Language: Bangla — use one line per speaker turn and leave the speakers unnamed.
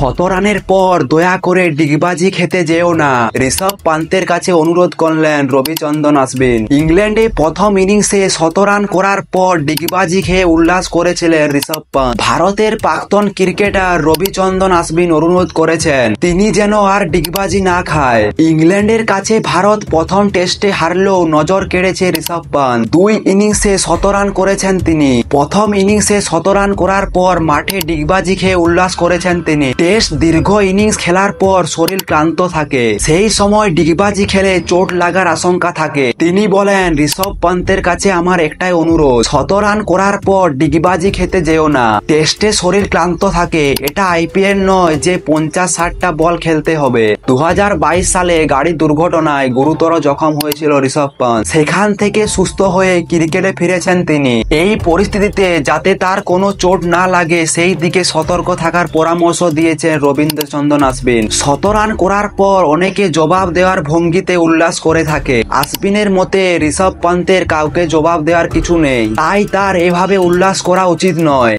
শত রানের পর দয়া করে ডিগবাজি খেতে যেও না, ঋষভ পান্তের কাছে অনুরোধ করলেন রবিচন্দ্রন অশ্বিন। ইংল্যান্ডে প্রথম ইনিংসে 100 রান করার পর ডিগবাজি খেয়ে উল্লাস করেছিলেন ঋষভ পান্ত। ভারতের প্রাক্তন ক্রিকেটার রবিচন্দ্রন অশ্বিন অনুরোধ করেছেন তিনি যেন আর ডিগবাজি না খায়। ইংল্যান্ডের কাছে ভারত প্রথম টেস্টে হারলেও নজর কেড়েছে ঋষভ পান্ত। 2 ইনিংসে 100 রান করেছেন তিনি। প্রথম ইনিংসে 100 রান করার পর মাঠে ডিগবাজি খেয়ে উল্লাস করেছেন তিনি। টেস্ট দীর্ঘ ইনিংস খেলার পর শরীর ক্লান্ত থাকে, সেই সময় ডিগবাজি খেলে চোট লাগার আশঙ্কা থাকে। তিনি বলেন, ঋষভ পান্তের কাছে আমার একটাই অনুরোধ, 100 রান করার পর ডিগবাজি খেতে যেও না। টেস্টে শরীর ক্লান্ত থাকে, এটা আইপিএল নয় যে 50-60টা বল খেলতে হবে। 2022 সালে গাড়ি দুর্ঘটনায় গুরুতর জখম হয়েছিল ঋষভ পান্ত। সেখান থেকে সুস্থ হয়ে ক্রিকেটে ফিরেছেন তিনি। এই পরিস্থিতিতে যাতে তার কোনো চোট না লাগে সেই দিকে সতর্ক থাকার পরামর্শ দিয়েছেন রবিচন্দ্রন অশ্বিন। 100 রান করার পর অনেকে জবাব দেওয়ার ভঙ্গিতে উল্লাস করে থাকে। অশ্বিনের মতে ঋষভ পান্তের কাউকে জবাব দেওয়ার কিছু নেই, তাই তার এভাবে উল্লাস করা উচিত নয়।